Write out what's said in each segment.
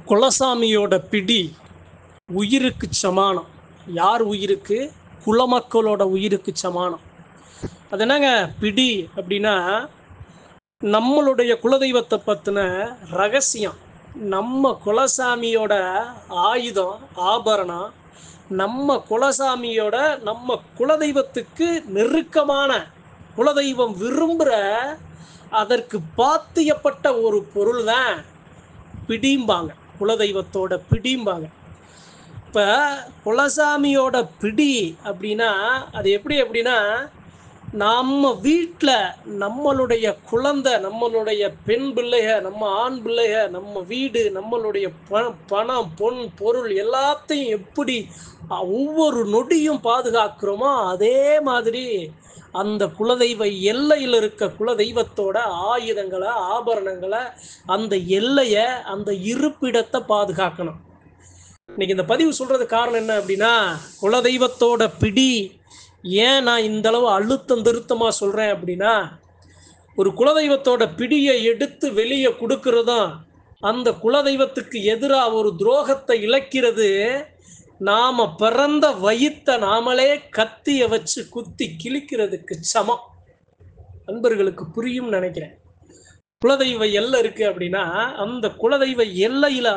குலசாமியோட பிடி உயிருக்கு சமானம். யார் உயிருக்கு? குலமக்களோட உயிருக்கு சமானம். அது என்னங்க பிடி அப்படின்னா, நம்மளுடைய குலதெய்வத்தை பற்றின ரகசியம். நம்ம குலசாமியோட ஆயுதம், ஆபரணம், நம்ம குலசாமியோட நம்ம குலதெய்வத்துக்கு நெருக்கமான, குலதெய்வம் விரும்புகிற, அதற்கு பாத்தியப்பட்ட ஒரு பொருள் தான் பிடிம்பாங்க. குலதெய்வத்தோட பிடிம்பாங்க. இப்போ குலசாமியோட பிடி அப்படின்னா அது எப்படின்னா, நம்ம வீட்டில் நம்மளுடைய குழந்தை, நம்மளுடைய பெண் பிள்ளைக, நம்ம ஆண் பிள்ளைக, நம்ம வீடு, நம்மளுடைய பணம் பொன் பொருள் எல்லாத்தையும் எப்படி ஒவ்வொரு நொடியும் பாதுகாக்கிறோமோ அதே மாதிரி அந்த குலதெய்வ எல்லையில் இருக்க குலதெய்வத்தோட ஆயுதங்களை, ஆபரணங்களை, அந்த எல்லையை, அந்த இருப்பிடத்தை பாதுகாக்கணும். இன்னைக்கு இந்த பதிவு சொல்றது காரணம் என்ன அப்படின்னா, குலதெய்வத்தோட பிடி ஏன் நான் இந்த அளவு அழுத்தம் திருத்தமாக சொல்கிறேன் அப்படின்னா, ஒரு குலதெய்வத்தோட பிடியை எடுத்து வெளியே கொடுக்கறதும், அந்த குலதெய்வத்துக்கு எதிராக ஒரு துரோகத்தை இழைக்கிறது, நாம் பிறந்த வயிற்றை நாமளே கத்தியை வச்சு குத்தி கிழிக்கிறதுக்கு சமம். நண்பர்களுக்கு புரியும் நினைக்கிறேன். குலதெய்வ எல்லை இருக்கு அப்படின்னா, அந்த குலதெய்வ எல்லையில்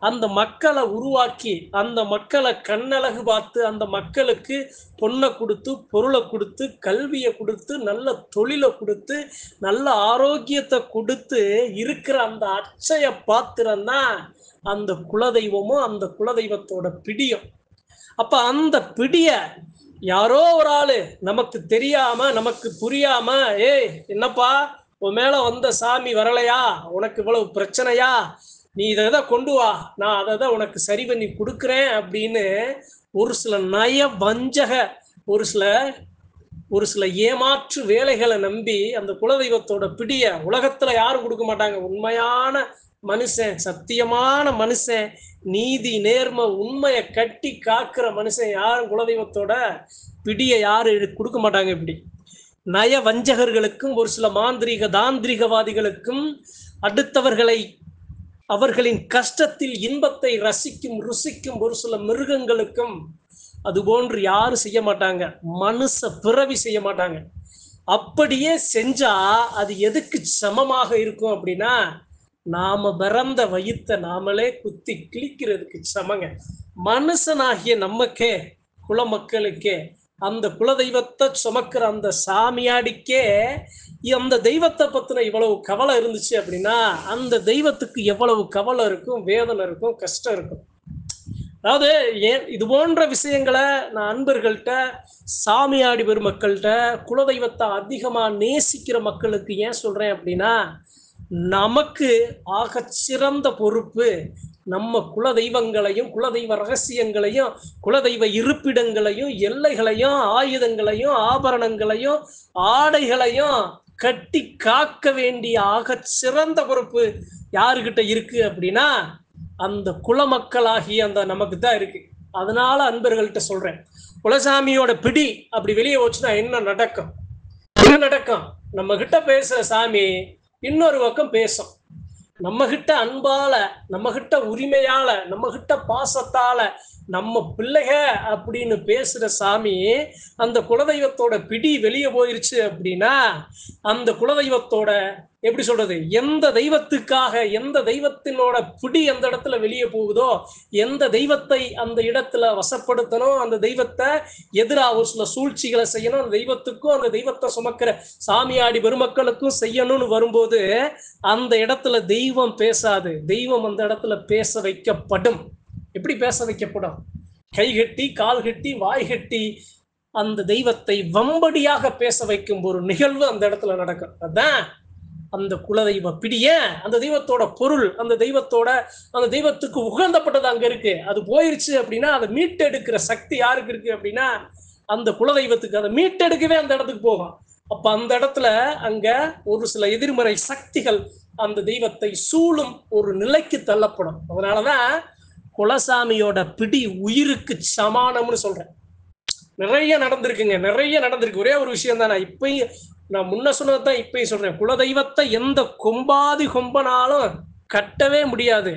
அந்த மக்களை உருவாக்கி, அந்த மக்களை கண்ணழகு பார்த்து, அந்த மக்களுக்கு பொண்ணை கொடுத்து, பொருளை கொடுத்து, கல்வியை கொடுத்து, நல்ல தொழிலை கொடுத்து, நல்ல ஆரோக்கியத்தை கொடுத்து இருக்கிற அந்த அட்சய பாத்திரம் தான் அந்த குலதெய்வமும், அந்த குலதெய்வத்தோட பிடியும். அப்ப அந்த பிடிய யாரோ ஒரு ஆளு நமக்கு தெரியாம, நமக்கு புரியாம, ஏய் என்னப்பா உன் மேல வந்த சாமி வரலையா, உனக்கு இவ்வளவு பிரச்சனையா, நீ இதை கொண்டு வா, நான் அதை உனக்கு சரி பண்ணி கொடுக்குறேன் அப்படின்னு ஒரு சில நய வஞ்சக, ஒரு சில ஏமாற்று வேலைகளை நம்பி அந்த குலதெய்வத்தோட பிடிய உலகத்துல யாரும் கொடுக்க மாட்டாங்க. உண்மையான மனுஷன், சத்தியமான மனுஷன், நீதி நேர்மை உண்மையை கட்டி காக்கிற மனுஷன் யாரும் குலதெய்வத்தோட பிடியை யாரும் கொடுக்க மாட்டாங்க. இப்படி நய வஞ்சகர்களுக்கும், ஒரு சில மாந்திரீக தாந்திரிகவாதிகளுக்கும், அடுத்தவர்களை அவர்களின் கஷ்டத்தில் இன்பத்தை ருசிக்கும் ஒரு சில மிருகங்களுக்கும் அதுபோன்று யாரும் செய்ய மாட்டாங்க. மனுஷ பிறவி செய்ய மாட்டாங்க. அப்படியே செஞ்சா அது எதுக்கு சமமாக இருக்கும் அப்படின்னா, நாம பிறந்த வயிற்றை நாமளே குத்தி கிழிக்கிறதுக்கு சமங்க. மனுஷனாகிய நமக்கே, குலமக்களுக்கே, அந்த குலதெய்வத்தை சுமக்கிற அந்த சாமியாடிக்கே அந்த தெய்வத்தை பத்தின இவ்வளவு கவலை இருந்துச்சு அப்படின்னா, அந்த தெய்வத்துக்கு எவ்வளவு கவலை இருக்கும், வேதனை இருக்கும், கஷ்டம் இருக்கும். அதாவது இது போன்ற விஷயங்களை நான் அன்பர்கள்ட்ட, சாமியாடி பெருமக்கள்கிட்ட, குலதெய்வத்தை அதிகமா நேசிக்கிற மக்களுக்கு ஏன் சொல்றேன் அப்படின்னா, நமக்கு ஆக சிறந்த பொறுப்பு நம்ம குலதெய்வங்களையும், குலதெய்வ ரகசியங்களையும், குலதெய்வ இருப்பிடங்களையும், எல்லைகளையும், ஆயுதங்களையும், ஆபரணங்களையும், ஆடைகளையும் கட்டி காக்க வேண்டிய ஆக சிறந்த பொறுப்பு யாருக்கிட்ட இருக்கு அப்படின்னா, அந்த குலமக்களாகிய அந்த நமக்கு தான் இருக்கு. அதனால அன்பர்கள்ட்ட சொல்றேன், குலசாமியோட பிடி அப்படி வெளியே போச்சுன்னா என்ன நடக்கும்? நம்ம கிட்ட பேசுற சாமி இன்னொரு பக்கம் பேசும். நம்ம கிட்ட அன்பால, நம்ம கிட்ட உரிமையால, நம்ம கிட்ட பாசத்தால, நம்ம பிள்ளைக அப்படின்னு பேசுற சாமி அந்த குலதெய்வத்தோட பிடி வெளியே போயிருச்சு அப்படின்னா, அந்த குலதெய்வத்தோட எப்படி சொல்றது, எந்த தெய்வத்துக்காக, எந்த தெய்வத்தினோட பிடி அந்த இடத்துல வெளியே போகுதோ, எந்த தெய்வத்தை அந்த இடத்துல வசப்படுத்தணும், அந்த தெய்வத்தை எதிராக ஒரு சில சூழ்ச்சிகளை செய்யணும், அந்த தெய்வத்துக்கும் அந்த தெய்வத்தை சுமக்கிற சாமியாடி பெருமக்களுக்கும் செய்யணும்னு வரும்போது அந்த இடத்துல தெய்வம் பேசாது. தெய்வம் அந்த இடத்துல பேச வைக்கப்படும். எப்படி பேச வைக்கப்படும்? கை கட்டி, கால் கட்டி, வாய் கட்டி அந்த தெய்வத்தை வம்படியாக பேச வைக்கும் ஒரு நிகழ்வு அந்த இடத்துல நடக்கும். அதான் அந்த குலதெய்வ பிடிய, அந்த தெய்வத்தோட பொருள், அந்த தெய்வத்துக்கு உகந்தப்பட்டது அங்க இருக்கு. அது போயிருச்சு அப்படின்னா அதை மீட்டெடுக்கிற சக்தி யாருக்கு இருக்கு அப்படின்னா, அந்த குலதெய்வத்துக்கு. அதை மீட்டெடுக்கவே அந்த இடத்துக்கு போகும். அப்ப அந்த இடத்துல அங்க ஒரு சில எதிர்மறை சக்திகள் அந்த தெய்வத்தை சூழும் ஒரு நிலைக்கு தள்ளப்படும். அதனாலதான் குலசாமியோட பிடி உயிருக்கு சமானம்னு சொல்றேன். நிறைய நடந்திருக்கு. ஒரே ஒரு விஷயம் தான் நான் முன்ன சொன்னதான் இப்பயும் சொல்றேன். குலதெய்வத்தை எந்த கொம்பாதி கொம்பனாலும் கட்டவே முடியாது.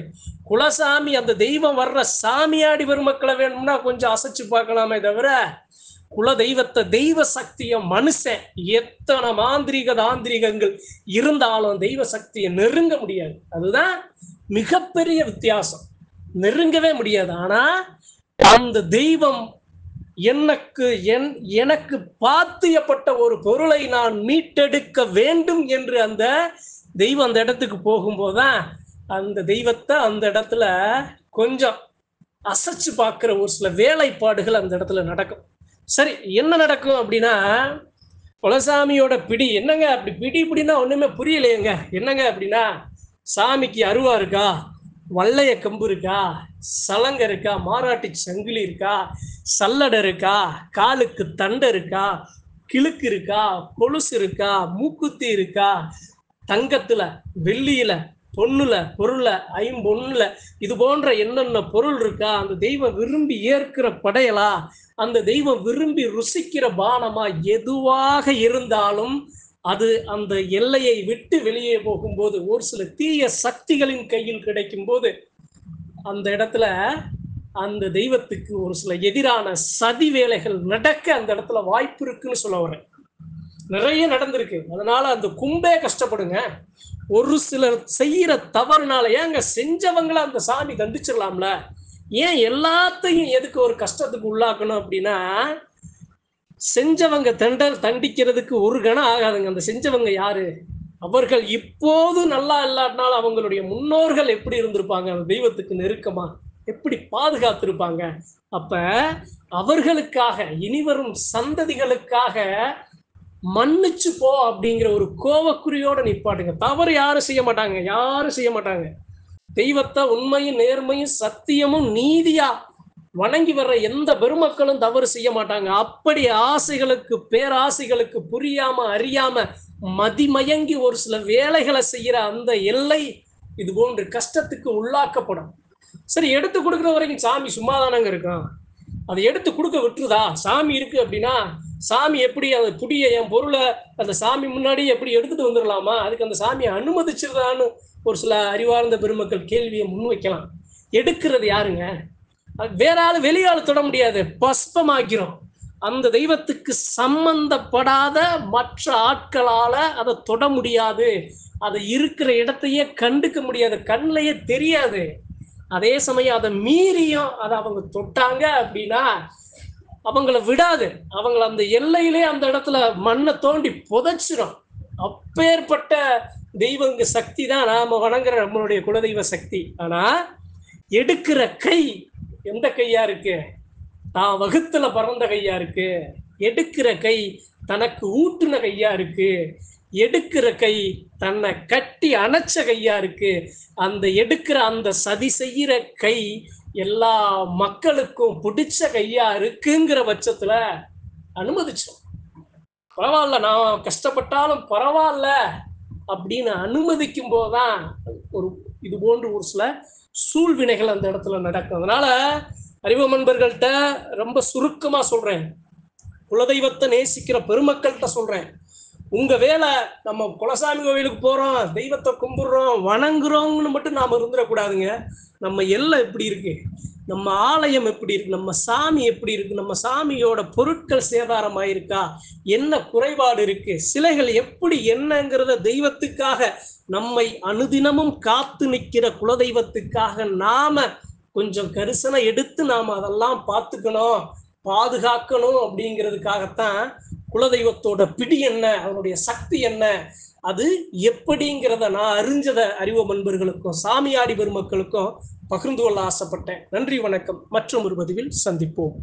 குலசாமி அந்த தெய்வம் வர்ற சாமியாடி பெருமக்களை வேணும்னா கொஞ்சம் அசைச்சு பார்க்கலாமே தவிர, குல தெய்வத்தை, தெய்வ சக்திய மனுஷன் எத்தனை மாந்திரீக தாந்திரிகங்கள் இருந்தாலும் தெய்வ சக்தியை நெருங்க முடியாது. அதுதான் மிகப்பெரிய வித்தியாசம். நெருங்கவே முடியாது. ஆனா அந்த தெய்வம் எனக்கு பாத்தியப்பட்ட ஒரு பொருளை நான் மீட்டெடுக்க வேண்டும் என்று அந்த தெய்வம் அந்த இடத்துக்கு போகும்போதுதான் அந்த தெய்வத்தை அந்த இடத்துல கொஞ்சம் அசைச்சு பார்க்கிற ஒரு சில வேலைப்பாடுகள் அந்த இடத்துல நடக்கும். சரி, என்ன நடக்கும் அப்படின்னா, குலசாமியோட பிடி என்னங்க? அப்படி பிடி பிடினா ஒண்ணுமே புரியலையேங்க. என்னங்க அப்படின்னா, சாமிக்கு அருவா இருக்கா, வள்ளைய கம்பு இருக்கா, சலங்க இருக்கா, மாராட்டி சங்கிலி இருக்கா, சல்லடை இருக்கா, காலுக்கு தண்டை இருக்கா, கிழுக்கு இருக்கா, கொலுசு இருக்கா, மூக்குத்தி இருக்கா, தங்கத்துல, வெள்ளியில, பொண்ணுல, பொருள்ல, ஐம்பொண்ணுல, இது போன்ற என்னென்ன பொருள் இருக்கா, அந்த தெய்வம் விரும்பி ஏற்கிற படையலா, அந்த தெய்வம் விரும்பி ருசிக்கிற பானமா, எதுவாக இருந்தாலும் அது அந்த எல்லையை விட்டு வெளியே போகும்போது, ஒரு சில தீய சக்திகளின் கையில் கிடைக்கும் போது அந்த இடத்துல அந்த தெய்வத்துக்கு ஒரு சில எதிரான சதி வேலைகள் நடக்க அந்த இடத்துல வாய்ப்பு இருக்குன்னு சொல்ல வரேன். நிறைய நடந்திருக்கு. அதனால அந்த கும்பே கஷ்டப்படுங்க. ஒரு சிலர் செய்யற தவறுனால ஏங்க செஞ்சவங்களை அந்த சாமி தண்டிச்சிடலாம்ல. ஏன் எல்லாத்தையும் எதுக்கு ஒரு கஷ்டத்துக்கு உள்ளாக்கணும் அப்படின்னா, செஞ்சவங்க தண்டிக்கிறதுக்கு ஒரு கணம் ஆகாதுங்க. அந்த செஞ்சவங்க யாரு? அவர்கள் இப்போது நல்லா இல்லாட்டினாலும் அவங்களுடைய முன்னோர்கள் எப்படி இருந்திருப்பாங்க, அந்த தெய்வத்துக்கு நெருக்கமா எப்படி பாதுகாத்திருப்பாங்க. அப்ப அவர்களுக்காக, இனிவரும் சந்ததிகளுக்காக மன்னிச்சு போ அப்படிங்கிற ஒரு கோவக்குறியோட நிப்பாட்டுங்க. தவறு யாரும் செய்ய மாட்டாங்க, யாரும் செய்ய மாட்டாங்க. தெய்வத்தை உண்மையும் நேர்மையும் சத்தியமும் நீதியா வணங்கி வர்ற எந்த பெருமக்களும் தவறு செய்ய மாட்டாங்க. அப்படி ஆசைகளுக்கு, பேராசைகளுக்கு புரியாம அறியாம மதிமயங்கி ஒரு சில வேலைகளை செய்யற அந்த எல்லை இது போன்ற கஷ்டத்துக்கு உள்ளாக்கப்படும். சரி, எடுத்து கொடுக்குற வரைக்கும் சாமி சும்மாதானங்க இருக்கும். அதை எடுத்து கொடுக்க விட்டுருதா? சாமி இருக்கு அப்படின்னா சாமி எப்படி அந்த புடிய என் பொருளை அந்த சாமி முன்னாடி எப்படி எடுத்துட்டு வந்துடலாமா? அதுக்கு அந்த சாமியை அனுமதிச்சிருதான்னு ஒரு சில அறிவார்ந்த பெருமக்கள் கேள்வியை முன்வைக்கலாம். எடுக்கிறது யாருங்க? வேற ஆளு, வெளியாளு தொட முடியாது, பஸ்பமாக்கிறோம். அந்த தெய்வத்துக்கு சம்பந்தப்படாத மற்ற ஆட்களால அதை தொட முடியாது. அதை இருக்கிற இடத்தையே கண்டுக்க முடியாது, கண்ணிலேயே தெரியாது. அதே சமயம் அதை மீறியும் அதை அவங்க தொட்டாங்க அப்படின்னா அவங்கள விடாது. அவங்கள அந்த எல்லையிலே அந்த இடத்துல மண்ணை தோண்டி புதைச்சிரும். அப்பேற்பட்ட தெய்வங்க சக்தி தான் நாம வணங்குற நம்மளுடைய குலதெய்வ சக்தி. ஆனா எடுக்கிற கை எந்த கையா இருக்கு? தான் வகுத்துல பறந்த கையா இருக்கு. எடுக்கிற கை தனக்கு ஊட்டுன கையா இருக்கு. எடுக்கிற கை தன்னை கட்டி அணைச்ச கையா இருக்கு. அந்த எடுக்கிற அந்த சதி செய்யற கை எல்லா மக்களுக்கும் பிடிச்ச கையா இருக்குங்கிற பட்சத்துல அனுமதிச்சோம். பரவாயில்ல, நான் கஷ்டப்பட்டாலும் பரவாயில்ல அப்படின்னு அனுமதிக்கும் போதுதான் ஒரு இது போன்று ஒரு சில சூழ்வினைகள் அந்த இடத்துல நடக்கும். அதனால அறிவு நண்பர்கள்ட்ட ரொம்ப சுருக்கமா சொல்றேன், குலதெய்வத்தை நேசிக்கிற பெருமக்கள்கிட்ட சொல்றேன், உங்க வேலை நம்ம குலசாமி கோவிலுக்கு போறோம், தெய்வத்தை கும்பிடுறோம், வணங்குறோம்னு மட்டும் நாம இருந்துடக்கூடாதுங்க. நம்ம எல்லாம் எப்படி இருக்கு, நம்ம ஆலயம் எப்படி இருக்கு, நம்ம சாமி எப்படி இருக்கு, நம்ம சாமியோட பொருட்கள் சேதாரம் ஆயிருக்கா, என்ன குறைபாடு இருக்கு, சிலைகள் எப்படி என்னங்கிறத தெய்வத்துக்காக நம்மை அனுதினமும் காத்து நிற்கிற குலதெய்வத்துக்காக நாம கொஞ்சம் கரிசனை எடுத்து நாம அதெல்லாம் பார்த்துக்கணும், பாதுகாக்கணும். அப்படிங்கிறதுக்காகத்தான் குலதெய்வத்தோட பிடி என்ன, அவனுடைய சக்தி என்ன, அது எப்படிங்கிறத நான் அறிஞ்சத அறிவு நண்பர்களுக்கும் சாமியாடி பெருமக்களுக்கும் பகிர்ந்து கொள்ள ஆசைப்பட்டேன். நன்றி, வணக்கம். மற்றும் ஒரு பதிவில் சந்திப்போம்.